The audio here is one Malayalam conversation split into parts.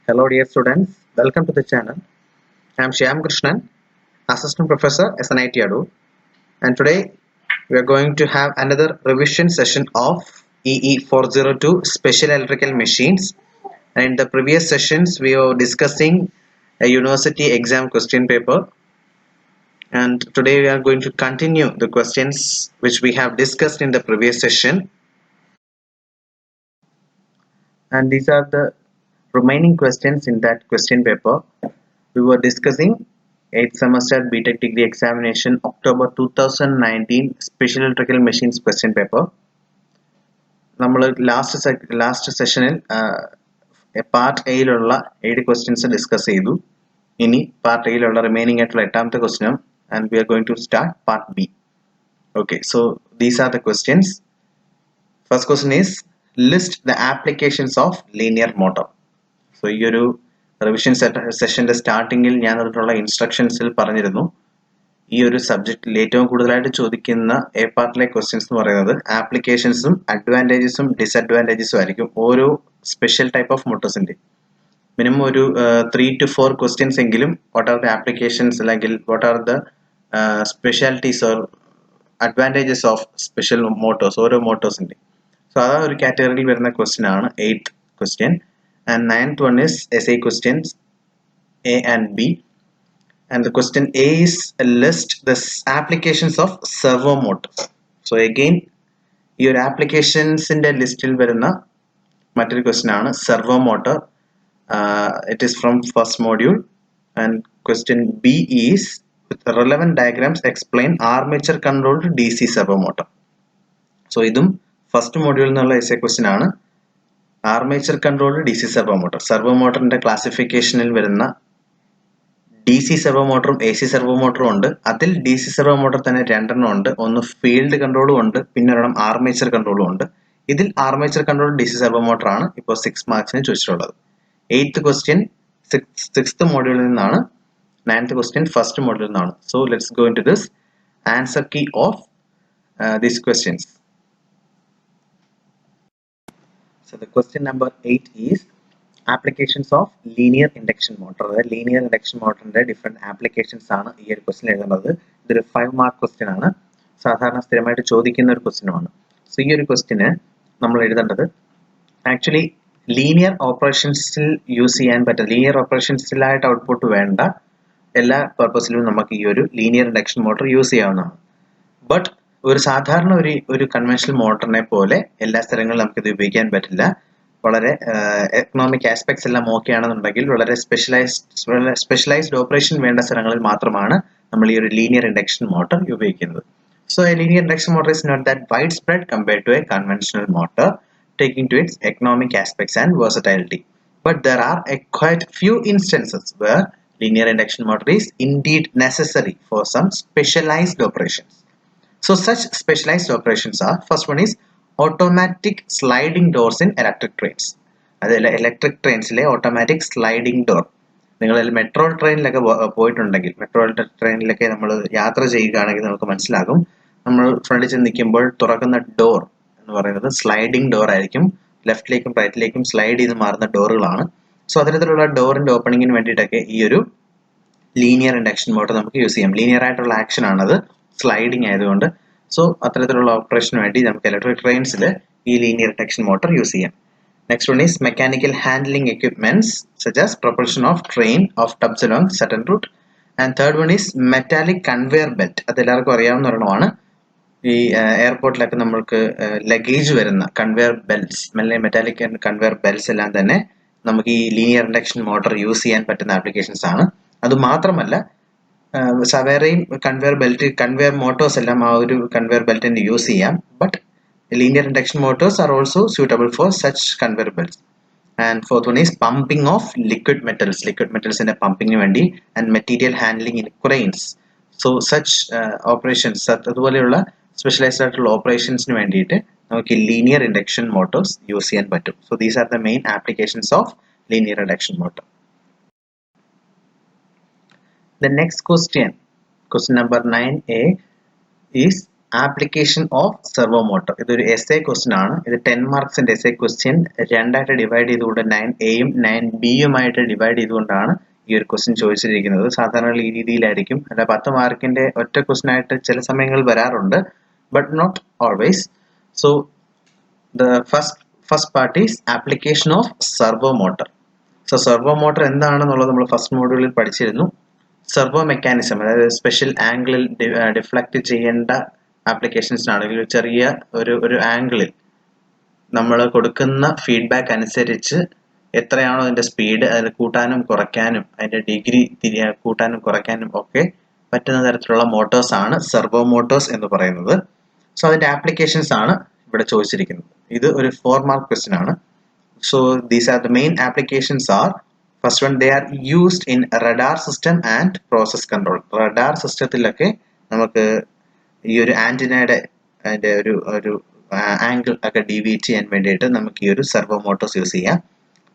Hello dear students, welcome to the channel. I am Shyam Krishnan, Assistant Professor SNIT Adu, and today we are going to have another revision session of EE 402 Special Electrical Machines. And in the previous sessions we were discussing a university exam question paper, and today we are going to continue the questions which we have discussed in the previous session. And these are the remaining questions in that question paper. We were discussing 8th semester BTech degree examination October 2019 Special Electrical Machines question paper. നമ്മൾ ലാസ്റ്റ് സെഷനിൽ പാർട്ട് എയിലുള്ള 7 ക്വസ്റ്റ്യൻസ് ഡിസ്കസ് ചെയ്തു. ഇനി പാർട്ട് എയിലുള്ള റിമൈനിങ് ആയിട്ടുള്ള 8ാമത്തെ ക്വസ്റ്റ്യനും and we are going to start part B. Okay, so these are the questions. First question is list the applications of linear motor. So ഈ ഒരു റിവിഷൻ സെഷന്റെ സ്റ്റാർട്ടിങ്ങിൽ ഞാൻ അതിലുള്ള ഇൻസ്ട്രക്ഷൻസിൽ പറഞ്ഞിരുന്നു, ഈ ഒരു സബ്ജക്റ്റിൽ ഏറ്റവും കൂടുതലായിട്ട് ചോദിക്കുന്ന എ പാർട്ടിലെ ക്വസ്റ്റ്യൻസ് എന്ന് പറയുന്നത് ആപ്ലിക്കേഷൻസും അഡ്വാൻറ്റേജസും ഡിസഡ്വാൻറ്റേജസും ആയിരിക്കും ഓരോ സ്പെഷ്യൽ ടൈപ്പ് ഓഫ് മോട്ടോഴ്സിന്റെ. മിനിമം ഒരു 3 to 4 ക്വസ്റ്റ്യൻസ് എങ്കിലും വാട്ട് ആർ ദ ആപ്ലിക്കേഷൻസ് അല്ലെങ്കിൽ what are the specialities or advantages of special Motors ഓരോ മോട്ടോഴ്സിന്റെ. സോ ആ ഒരു കാറ്റഗറിയിൽ വരുന്ന ക്വസ്റ്റ്യൻ ആണ് 8th question. And 9th one is essay questions A and B. And the question A is list the applications of servo motors. So again, your applications in the listil varuna material question aanu servo motor. It is from first module. And question B is with relevant diagrams explain armature controlled DC servo motor. So idum first module ennulla essay question aanu. Armature controlled D C servo motor. Servo മോട്ടറിന്റെ ക്ലാസിഫിക്കേഷനിൽ വരുന്ന ഡി സി സെർവോ മോട്ടറും എ സി സെർവോ മോട്ടറും ഉണ്ട്. അതിൽ ഡി സി സെർവോ മോട്ടർ തന്നെ 2 ഉണ്ട്. ഒന്ന് ഫീൽഡ് കൺട്രോളും ഉണ്ട്, പിന്നെ ഒരെണ്ണം ആർമേച്ചർ കൺട്രോളും ഉണ്ട്. ഇതിൽ armature control D C servo motor ആണ് ഇപ്പോൾ 6 മാർക്സിന് ചോദിച്ചിട്ടുള്ളത്. 8th question 6th മോഡ്യൂളിൽ നിന്നാണ്, 9th question ഫസ്റ്റ് മോഡ്യൂളിൽ നിന്നാണ്. So let's go into this answer key of these questions. So the question number 8 is applications of linear induction motor. അതായത് linear induction motorന്റെ ഡിഫറെന്റ് ആപ്ലിക്കേഷൻസ് ആണ് ഈ ഒരു ക്വസ്റ്റ്യൻ എഴുതുന്നത്. ഇതൊരു 5 മാർക്ക് ക്വസ്റ്റ്യൻ ആണ്, സാധാരണ സ്ഥിരമായിട്ട് ചോദിക്കുന്ന ഒരു ക്വസ്റ്റ്യനുമാണ്. സോ ഈ ഒരു ക്വസ്റ്റ്യന് നമ്മൾ എഴുതേണ്ടത് ആക്ച്വലി ലീനിയർ ഓപ്പറേഷൻസിൽ യൂസ് ചെയ്യാൻ പറ്റുന്ന, ലീനിയർ ഓപ്പറേഷൻസിലായിട്ട് ഔട്ട്പുട്ട് വേണ്ട എല്ലാ പർപ്പസിലും നമുക്ക് ഈ ഒരു ലീനിയർ ഇൻഡക്ഷൻ മോട്ടോർ യൂസ് ചെയ്യാവുന്നതാണ്. ബട്ട് ഒരു സാധാരണ ഒരു കൺവെൻഷണൽ മോട്ടറിനെ പോലെ എല്ലാ സ്ഥലങ്ങളിലും നമുക്ക് ഇത് ഉപയോഗിക്കാൻ പറ്റില്ല. വളരെ എക്കണോമിക് ആസ്പെക്ട്സ് എല്ലാം ഓക്കെ ആണെന്നുണ്ടെങ്കിൽ വളരെ സ്പെഷ്യലൈസ്ഡ് ഓപ്പറേഷൻ വേണ്ട സ്ഥലങ്ങളിൽ മാത്രമാണ് നമ്മൾ ഈ ഒരു ലീനിയർ ഇൻഡക്ഷൻ മോട്ടർ ഉപയോഗിക്കുന്നത്. So a linear induction motor is not that widespread compared to a conventional motor taking to its economic aspects and versatility. But there are quite few instances where linear induction motor is indeed necessary for some specialized operations. So such specialized operations are, first one is automatic sliding doors in electric trains. അതല്ല ഇലക്ട്രിക് ട്രെയിൻസിലെ ഓട്ടോമാറ്റിക് സ്ലൈഡിംഗ് ഡോർ. നിങ്ങൾ മെട്രോ ട്രെയിനിലൊക്കെ പോയിട്ടുണ്ടെങ്കിൽ, മെട്രോ ട്രെയിനിലൊക്കെ നമ്മൾ യാത്ര ചെയ്യുകയാണെങ്കിൽ നമുക്ക് മനസ്സിലാകും, നമ്മൾ ഫ്രണ്ടിൽ ചെന്ന് നിൽക്കുമ്പോൾ തുറക്കുന്ന ഡോർ എന്ന് പറയുന്നത് സ്ലൈഡിംഗ് ഡോർ ആയിരിക്കും. ലെഫ്റ്റിലേക്കും റൈറ്റിലേക്കും സ്ലൈഡ് ചെയ്ത് മാറുന്ന ഡോറുകളാണ്. സോ അത്തരത്തിലുള്ള ഡോറിന്റെ ഓപ്പണിങ്ങിന് വേണ്ടിയിട്ടൊക്കെ ഈ ഒരു ലീനിയർ ഇൻഡക്ഷൻ മോട്ടർ നമുക്ക് യൂസ് ചെയ്യാം. ലീനിയർ ആയിട്ടുള്ള ആക്ഷൻ ആണത്, സ്ലൈഡിങ് ആയതുകൊണ്ട്. സോ അത്തരത്തിലുള്ള ഓപ്പറേഷന് വേണ്ടി നമുക്ക് ഇലക്ട്രിക് ട്രെയിൻസിൽ ഈ ലീനിയർ ഇൻഡക്ഷൻ മോട്ടർ യൂസ് ചെയ്യാം. Next one is mechanical handling equipments such as propulsion of train of tubs along certain route. And third one is metallic conveyor belt. അത് എല്ലാവർക്കും അറിയാവുന്ന ഒരെണ്ണമാണ്. ഈ എയർപോർട്ടിലൊക്കെ നമ്മൾക്ക് ലഗേജ് വരുന്ന conveyor belts, metallic conveyor belts എല്ലാം തന്നെ നമുക്ക് ഈ ലീനിയർ ഇൻഡക്ഷൻ മോട്ടർ യൂസ് ചെയ്യാൻ പറ്റുന്ന ആപ്ലിക്കേഷൻസ് ആണ്. അത് മാത്രമല്ല വേറെയും കൺവെയർ മോട്ടോഴ്സ് എല്ലാം ആ ഒരു കൺവെയർ ബെൽറ്റിന് യൂസ് ചെയ്യാം. But linear induction Motors are also suitable for such conveyor belts. And fourth one is pumping of liquid metals-ന്റെ പമ്പിങ്ങിന് വേണ്ടി, and material handling in cranes. So such operations, അതുപോലെയുള്ള സ്പെഷ്യലൈസ്ഡ് ആയിട്ടുള്ള ഓപ്പറേഷൻസിന് വേണ്ടിയിട്ട് നമുക്ക് ലീനിയർ ഇൻഡക്ഷൻ മോട്ടോഴ്സ് യൂസ് ചെയ്യാൻ പറ്റും. So these are the main applications of linear induction motor. The next question number 9A is application of servo motor. ഇതൊരു എസ്എ ക്വസ്റ്റ്യൻ ആണ്. ഇത് 10 മാർക്സിന്റെ എസ്എ ക്വസ്റ്റ്യൻ രണ്ടായിട്ട് ഡിവൈഡ് ചെയ്തുകൊണ്ട് 9Aയും 9Bയുമായിട്ട് ഡിവൈഡ് ചെയ്തുകൊണ്ടാണ് ഈ ഒരു ക്വസ്റ്റ്യൻ ചോദിച്ചിരിക്കുന്നത്. സാധാരണ ഈ രീതിയിലായിരിക്കും. അല്ല 10 മാർക്കിന്റെ ഒറ്റ ക്വസ്റ്റ്യൻ ആയിട്ട് ചില സമയങ്ങളിൽ വരാറുണ്ട്, but not always. So the first part is application of servo motor. So servo motor എന്താണെന്നുള്ളത് നമ്മൾ ഫസ്റ്റ് മോഡ്യൂളിൽ പഠിച്ചിരുന്നു. സെർവോ മെക്കാനിസം, അതായത് സ്പെഷ്യൽ ആംഗിളിൽ ഡിഫ്ലക്ട് ചെയ്യേണ്ട ആപ്ലിക്കേഷൻസിനാണെങ്കിൽ ചെറിയ ഒരു ആംഗിളിൽ നമ്മൾ കൊടുക്കുന്ന ഫീഡ്ബാക്ക് അനുസരിച്ച് എത്രയാണോ അതിന്റെ സ്പീഡ് അതിൽ കൂട്ടാനും കുറയ്ക്കാനും അതിന്റെ ഡിഗ്രി കൂട്ടാനും കുറയ്ക്കാനും ഒക്കെ പറ്റുന്ന തരത്തിലുള്ള മോട്ടോഴ്സ് ആണ് സെർവോ മോട്ടോഴ്സ് എന്ന് പറയുന്നത്. സോ അതിന്റെ ആപ്ലിക്കേഷൻസ് ആണ് ഇവിടെ ചോദിച്ചിരിക്കുന്നത്. ഇത് ഒരു 4 മാർക്ക് ക്വസ്റ്റ്യൻ ആണ്. So these are the main applications are, first one, they are used in radar system and process control. Radar systemത്തിലൊക്കെ നമുക്ക് ഈ ഒരു ആന്റിനയുടെ അതിന്റെ ഒരു ആംഗിൾ ഒക്കെ ഡീവിയേറ്റ് ചെയ്യാൻ വേണ്ടിയിട്ട് നമുക്ക് ഈ ഒരു സെർവോ മോട്ടോഴ്സ് യൂസ് ചെയ്യാം.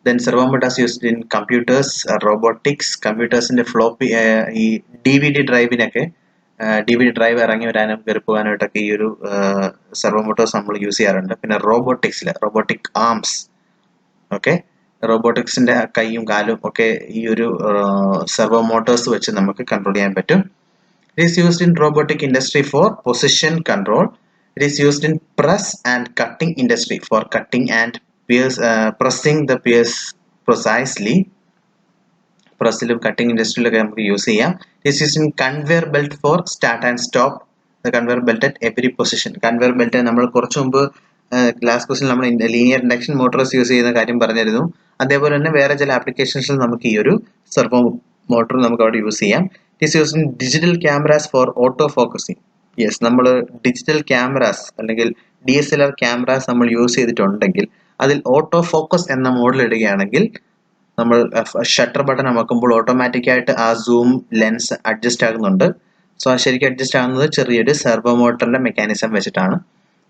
Then servo motors used in computers, robotics, കമ്പ്യൂട്ടേഴ്സിന്റെ ഫ്ലോപ്പി ഈ DVD ഡ്രൈവിനൊക്കെ DVD ഡ്രൈവ് ഇറങ്ങി വരാനും കയറി പോകാനായിട്ടൊക്കെ ഈ ഒരു സെർവോ മോട്ടോഴ്സ് നമ്മൾ യൂസ് ചെയ്യാറുണ്ട്. പിന്നെ റോബോട്ടിക്സിൽ റോബോട്ടിക് ആംസ്, ഓക്കെ, റോബോട്ടിക്സിന്റെ കൈയും കാലും ഒക്കെ ഈ ഒരു സെർവോ മോട്ടോഴ്സ് വെച്ച് നമുക്ക് കൺട്രോൾ ചെയ്യാൻ പറ്റും. It is used in robotic industry for position control. It is used in press and cutting industry for cutting and pressing the pieces precisely. പ്രസ്സിലും കട്ടിംഗ് ഇൻഡസ്ട്രിയിലൊക്കെ നമുക്ക് യൂസ് ചെയ്യാം. It is used in conveyor belt for start and stop the conveyor belt at every position. Conveyor belt നമ്മൾ കുറച്ചു മുമ്പ് ലാസ്റ്റ് ക്വസ്റ്റിൽ നമ്മൾ ലീനിയർ ഇൻഡക്ഷൻ മോട്ടോർസ് യൂസ് ചെയ്യുന്ന കാര്യം പറഞ്ഞിരുന്നു. അതേപോലെ തന്നെ വേറെ ചില ആപ്ലിക്കേഷൻസിൽ നമുക്ക് ഈ ഒരു സെർവോ മോട്ടോർ നമുക്ക് അവിടെ യൂസ് ചെയ്യാം. It is used in digital cameras for auto focusing. Yes, നമ്മൾ ഡിജിറ്റൽ ക്യാമറാസ് അല്ലെങ്കിൽ DSLR ക്യാമറാസ് നമ്മൾ യൂസ് ചെയ്തിട്ടുണ്ടെങ്കിൽ അതിൽ ഓട്ടോ ഫോക്കസ് എന്ന മോഡിൽ ഇടുകയാണെങ്കിൽ നമ്മൾ ഷട്ടർ ബട്ടൺ അമക്കുമ്പോൾ ഓട്ടോമാറ്റിക് ആയിട്ട് ആ സൂം ലെൻസ് അഡ്ജസ്റ്റ് ആകുന്നുണ്ട്. സോ ആ ശരിക്കും അഡ്ജസ്റ്റ് ആകുന്നത് ചെറിയൊരു സെർവോ മോട്ടറിന്റെ മെക്കാനിസം വെച്ചിട്ടാണ്.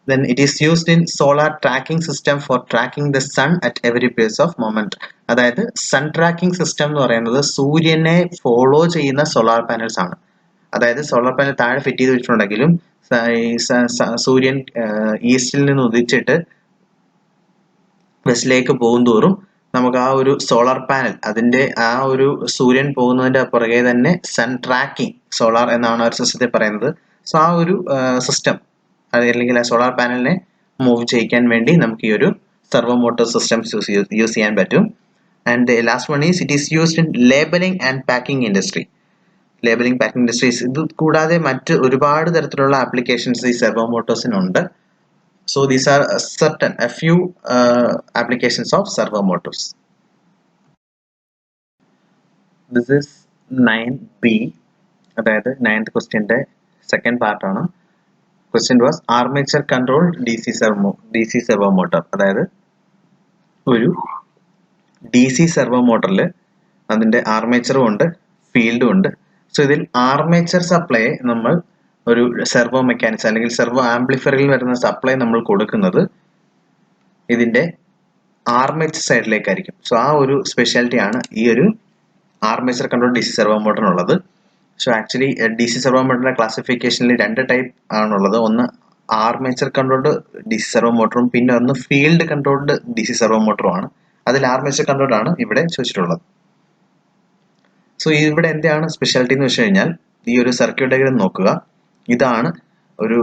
Then it is used in solar tracking system for tracking the sun at every pace of moment. അതായത് സൺ ട്രാക്കിംഗ് സിസ്റ്റം എന്ന് പറയുന്നത് സൂര്യനെ ഫോളോ ചെയ്യുന്ന സോളാർ പാനൽസ് ആണ്. അതായത് സോളാർ പാനൽ താഴെ ഫിറ്റ് ചെയ്ത് വെച്ചിട്ടുണ്ടെങ്കിലും സൂര്യൻ ഈസ്റ്റിൽ നിന്ന് ഉദിച്ചിട്ട് വെസ്റ്റിലേക്ക് പോകും തോറും നമുക്ക് ആ ഒരു സോളാർ പാനൽ അതിന്റെ ആ ഒരു സൂര്യൻ പോകുന്നതിന്റെ പുറകെ തന്നെ സൺ ട്രാക്കിംഗ് സോളാർ എന്നാണ് ഒരു സിസ്റ്റത്തെ പറയുന്നത്. സോ ആ ഒരു സിസ്റ്റം അല്ലെങ്കിൽ ആ സോളാർ പാനലിനെ മൂവ് ചെയ്യിക്കാൻ വേണ്ടി നമുക്ക് ഈ ഒരു സെർവോ മോട്ടോർ സിസ്റ്റംസ് യൂസ് ചെയ്യാൻ പറ്റും. And the last one is it is used in labelling and packing industry. Labelling packing industries ഇത് കൂടാതെ മറ്റ് ഒരുപാട് തരത്തിലുള്ള ആപ്ലിക്കേഷൻസ് ഈ സെർവോ മോട്ടോഴ്സിനുണ്ട്. So these are a few applications of servo motors. This is 9B, അതായത് 9th ക്വസ്റ്റ്യന്റെ സെക്കൻഡ് പാർട്ട് ആണ്. Question was armature control DC servo motor. അതായത് ഒരു DC സെർവോ മോട്ടറിൽ അതിന്റെ ആർമേച്ചറും ഉണ്ട് ഫീൽഡും ഉണ്ട്. സോ ഇതിൽ ആർമേച്ചർ സപ്ലൈ നമ്മൾ ഒരു സെർവോ മെക്കാനിസം അല്ലെങ്കിൽ സെർവോ ആംപ്ലിഫയറിൽ വരുന്ന സപ്ലൈ നമ്മൾ കൊടുക്കുന്നത് ഇതിന്റെ ആർമേച്ചർ സൈഡിലേക്കായിരിക്കും. സോ ആ ഒരു സ്പെഷ്യാലിറ്റി ആണ് ഈ ഒരു ആർമേച്ചർ കൺട്രോൾ DC സെർവോ മോട്ടറിനുള്ളത്. സോ ആക്ച്വലി DC സെർവോ മോട്ടറിന്റെ ക്ലാസിഫിക്കേഷനിൽ 2 ടൈപ്പ് ആണുള്ളത്. ഒന്ന് ആർമേച്ചർ കൺട്രോൾഡ് DC സെർവോ മോട്ടറും പിന്നെ ഒന്ന് ഫീൽഡ് കൺട്രോൾഡ് DC സെർവോ മോട്ടറും ആണ്. അതിൽ ആർമേച്ചർ കൺട്രോൾഡ് ആണ് ഇവിടെ ചോദിച്ചിട്ടുള്ളത്. സോ ഇവിടെ എന്താണ് സ്പെഷ്യാലിറ്റി എന്ന് വെച്ച് കഴിഞ്ഞാൽ ഈ ഒരു സർക്യൂട്ട് ഡയഗ്രം നോക്കുക. ഇതാണ് ഒരു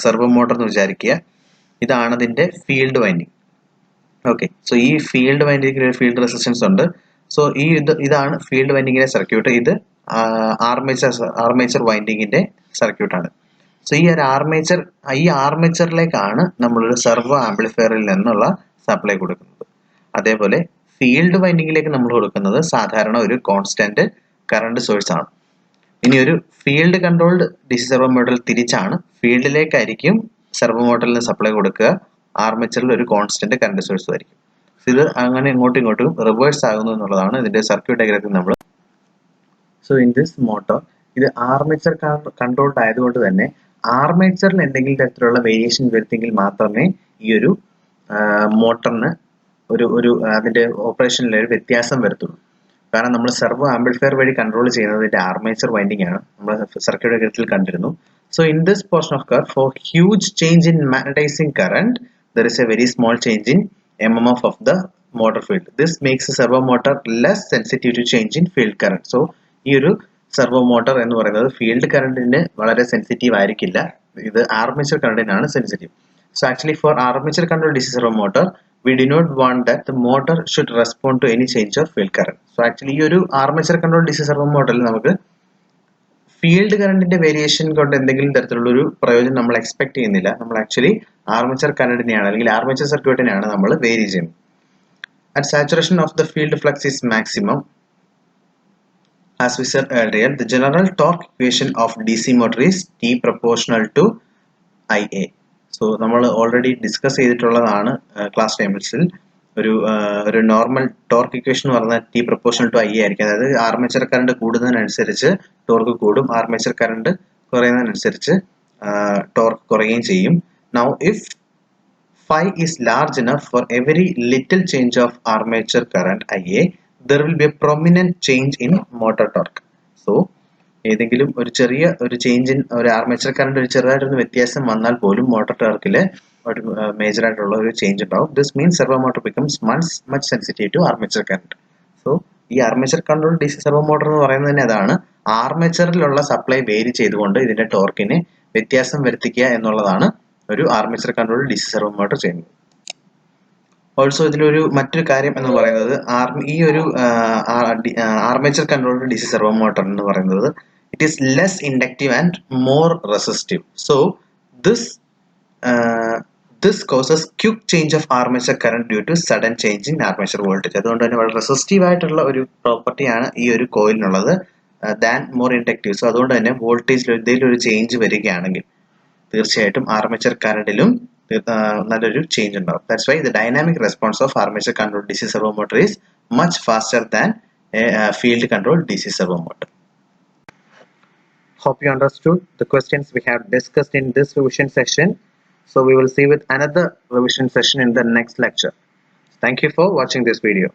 സെർവോ മോട്ടർ എന്ന് വിചാരിക്കുക. ഇതാണ് ഇതിന്റെ ഫീൽഡ് വൈൻഡിങ്. ഓക്കെ, സോ ഈ ഫീൽഡ് വൈൻഡിങ്ങിന് ഒരു ഫീൽഡ് റെസിസ്റ്റൻസ് ഉണ്ട്. സോ ഇതാണ് ഫീൽഡ് വൈൻഡിങ്ങിന്റെ സർക്യൂട്ട്. ഇത് ആർമേച്ചർ വൈൻഡിങ്ങിന്റെ സർക്യൂട്ടാണ്. സോ ഈ ഒരു ആർമേച്ചറിലേക്കാണ് നമ്മളൊരു സെർവോ ആംപ്ലിഫയറിൽ നിന്നുള്ള സപ്ലൈ കൊടുക്കുന്നത്. അതേപോലെ ഫീൽഡ് വൈൻഡിങ്ങിലേക്ക് നമ്മൾ കൊടുക്കുന്നത് സാധാരണ ഒരു കോൺസ്റ്റന്റ് കറണ്ട് സോഴ്സ് ആണ്. ഇനി ഒരു ഫീൽഡ് കൺട്രോൾഡ് DC സെർവോ മോട്ടറിൽ തിരിച്ചാണ്. ഫീൽഡിലേക്കായിരിക്കും സെർവോ മോട്ടറിൽ നിന്ന് സപ്ലൈ കൊടുക്കുക, ആർമേച്ചറിൽ ഒരു കോൺസ്റ്റന്റ് കറണ്ട് സോഴ്സ് ആയിരിക്കും. ഇത് അങ്ങനെ ഇങ്ങോട്ടും ഇങ്ങോട്ടും റിവേഴ്സ് ആകുന്നു എന്നുള്ളതാണ് ഇതിന്റെ സർക്യൂട്ട് ഡയഗ്രത്തിൽ നമ്മൾ. സോ ഇൻ ദിസ് മോട്ടോർ ഇത് ആർമേച്ചർ കൺട്രോൾഡ് ആയതുകൊണ്ട് തന്നെ ആർമേച്ചറിൽ എന്തെങ്കിലും തരത്തിലുള്ള വേരിയേഷൻ വരുത്തിയെങ്കിൽ മാത്രമേ ഈ ഒരു മോട്ടറിന് ഒരു അതിന്റെ ഓപ്പറേഷനിൽ ഒരു വ്യത്യാസം വരത്തുള്ളൂ. കാരണം നമ്മൾ സെർവോ ആംപ്ലിഫയർ വഴി കൺട്രോൾ ചെയ്യുന്നതിന്റെ ആർമേച്ചർ വൈൻഡിംഗ് ആണ് നമ്മൾ സർക്യൂട്ട് ഡയഗ്രത്തിൽ കണ്ടിരുന്നു. So in this portion of current for huge change in magnetising current there is a very small change in mmf of the motor field. This makes a servo motor less sensitive to change in field current. So ഈ ഒരു സെർവോ മോട്ടോർ എന്ന് പറയുന്നത് ഫീൽഡ് കറന്റിന് വളരെ സെൻസിറ്റീവ് ആയിരിക്കില്ല, ഇത് ആർമേച്ചർ കറന്റിനാണ് sensitive. So actually for armature control DC servo motor we do not want that the motor should respond to any change of field current. So actually ഈ ഒരു ആർമേച്ചർ കൺട്രോൾ DC servo മോട്ടറിൽ നമുക്ക് ഫീൽഡ് കറന്റിന്റെ വേരിയേഷൻ കൊണ്ട് എന്തെങ്കിലും തരത്തിലുള്ള ഒരു പ്രയോജനം നമ്മൾ എക്സ്പെക്ട് ചെയ്യുന്നില്ല. നമ്മൾ ആക്ച്വലി ആർമേച്ചർ കറന്റിനെയാണ് അല്ലെങ്കിൽ ആർമേച്ചർ സർക്യൂട്ടിനെയാണ് നമ്മൾ വേരി ചെയ്യുന്നത്. At saturation of the field flux is maximum, as we said earlier, the general torque equation of DC motor is T proportional to IA. So നമ്മൾ ഓൾറെഡി ഡിസ്കസ് ചെയ്തിട്ടുള്ളതാണ് ക്ലാസ് ടൈംസിൽ. ഒരു നോർമൽ ടോർക്ക് ഇക്വേഷൻ എന്ന് പറഞ്ഞാൽ T പ്രൊപ്പോർഷണൽ ടു I ആയിരിക്കും. അതായത് ആർമേച്ചർ കറണ്ട് കൂടുന്നതിനനുസരിച്ച് ടോർക്ക് കൂടും, ആർമേച്ചർ കറണ്ട് കുറയുന്നതിനനുസരിച്ച് ടോർക്ക് കുറയുകയും ചെയ്യും. Now if phi is large enough for every little change of armature current IA, there will be a prominent change in motor torque. So ഏതെങ്കിലും ഒരു ചെറിയ ഒരു ചേഞ്ച് ഇൻ ഒരു ആർമേച്ചർ കറണ്ട് ഒരു ചെറുതായിട്ടൊരു വ്യത്യാസം വന്നാൽ പോലും മോട്ടോർ ടോർക്കിൽ ഒരു മേജർ ആയിട്ടുള്ള ഒരു ചേഞ്ച് ഉണ്ടാവും. This means servo motor becomes much sensitive to armature current. So ഈ armature control DC servo motor എന്ന് പറയുന്നത് തന്നെ അതാണ്, ആർമേച്ചറിലുള്ള സപ്ലൈ വേരി ചെയ്തുകൊണ്ട് ഇതിന്റെ ടോർക്കിനെ വ്യത്യാസം വരുത്തിക്കുക എന്നുള്ളതാണ് ഒരു armature control DC servo motor ചെയ്യുന്നത്. ഓൾസോ ഇതിലൊരു മറ്റൊരു കാര്യം എന്ന് പറയുന്നത് ഈ ഒരു armature control DC servo motor എന്ന് പറയുന്നത് it is less inductive and more resistive. So this causes quick change of armature current due to sudden change in armature voltage. അതുകൊണ്ട് തന്നെ വളരെ റെസിസ്റ്റീവ് ആയിട്ടുള്ള ഒരു പ്രോപ്പർട്ടിയാണ് ഈ ഒരു കോയിലിനുള്ളത് ദാൻ മോർ ഇൻഡക്റ്റീവ്. സോ അതുകൊണ്ട് തന്നെ വോൾട്ടേജിൽ എന്തെങ്കിലും ഒരു ചേഞ്ച് വരികയാണെങ്കിൽ തീർച്ചയായിട്ടും ആർമേച്ചർ കറണ്ടിലും നല്ലൊരു ചേഞ്ച് ഉണ്ടാവും. That's why the dynamic response of armature control DC servo motor is much faster than a field control DC servo motor. Hope you understood the questions we have discussed in this revision session. So we will see with another revision session in the next lecture. Thank you for watching this video.